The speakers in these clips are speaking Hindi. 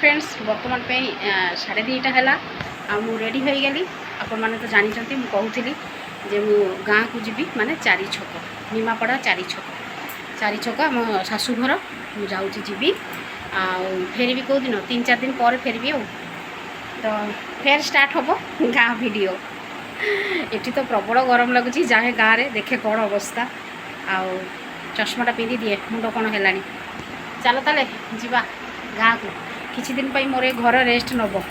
फ्रेंड्स बर्तमान 2:30 है मु रेडी हो गली। आपण मैंने तो जानते मुझे कहूली जे मु गाँ को जीवी माने चारि छक निमापड़ा चारि छक मो शाशुघर मुझे जीवी आ फेर भी कौ दिन 3-4 दिन पर फेर भी तो फेर स्टार्ट हम गाँ वीडियो। ये तो प्रबल गरम लगुच जाए गाँव में देखे कौन अवस्था आ चश्माटा पिंधि दिए मुंड कौन है। चलो ताले जीवा गाँ को किसी दिन पर मोर घर रेस्ट नब।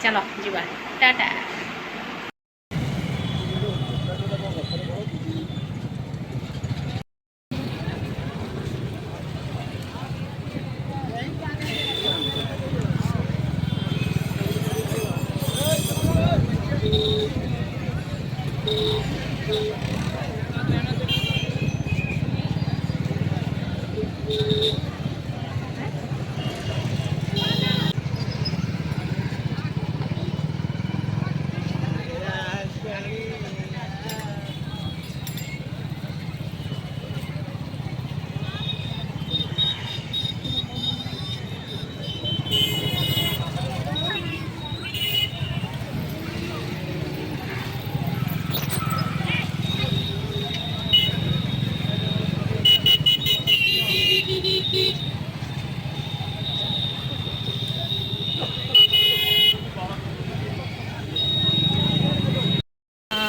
चलो जीवा टाटा।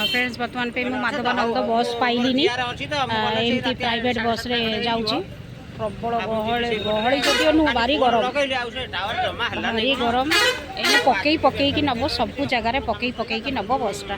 फ्रेंड्स बर्तमान पे मु माधवानंद बस पाइलिनी एमती प्राइवेट बस रे जाऊँगी। प्रबल गहली जदिव नु भारी गरम ये पकई कि नब सबू जगार पकई नब बसटा।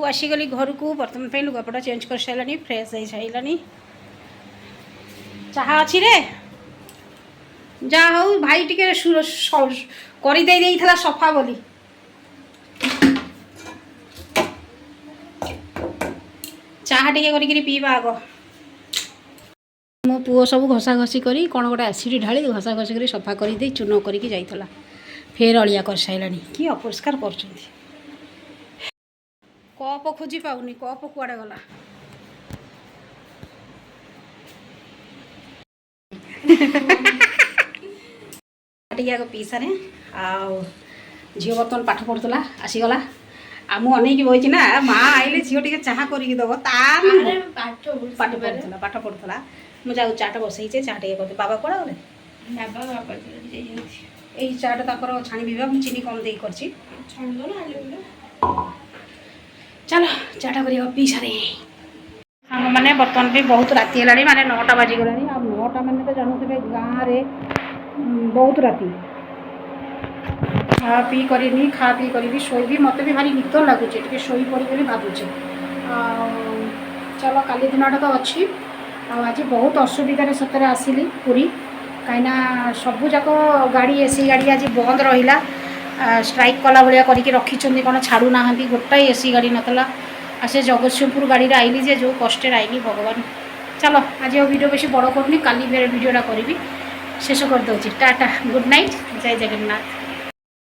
आसीगली घर को बर्तमान पे लुगापटा चेंज कर सारे फ्रेश हो सारे। चाह अच्छी रे जा हूँ भाई टी कर सफा बोली चाह टे पीवा आग। मो पुओ सब घसा घसी करी कौन गोटे एसिड ढाली घसा घसी कर सफा कर चून करके जाइला फेर अलिया कर सारा कि अपरिष्कार कर। कप खोजी पाऊनी कप कुआड़े गला। पी सारे झील बर्तमान पाठ पढ़ुला आसीगला आम अनेक बही ना माँ आइले झील टे चाह करके दब पाठ पढ़ुला मुझे जाऊ चाटा बसईचे चाह टे कर बाबा कड़ा गले यही चाटा छाणी चीनी कम दे कर। चलो चाटा कर पी सारे सांग मैंने बर्तमान भी बहुत राति है माने 9टा बाजिगला। आ 9टा मैंने तो जानते गाँव में बहुत राति खा पी करी शोबी मत भी भारी निद लगुच टे शोई पड़ी भावुचे। चलो काली दिनटा तो अच्छी आज बहुत असुविधार सतरे आसिली पूरी कहीं सबू जाक गाड़ी एसी गाड़ी आज बंद रहा स्ट्राइक कला भाया करके रखी कौन छाड़ू ना गोटाए एसी गाड़ी नाला आ से जगतसिंहपुर गाड़ी आईली जे जो कष्ट आईली भगवान। चलो आज वीडियो बेसी बड़ करूनी काली भिडियोटा करी शेष करदे। टाटा गुड नाइट जय जगन्नाथ।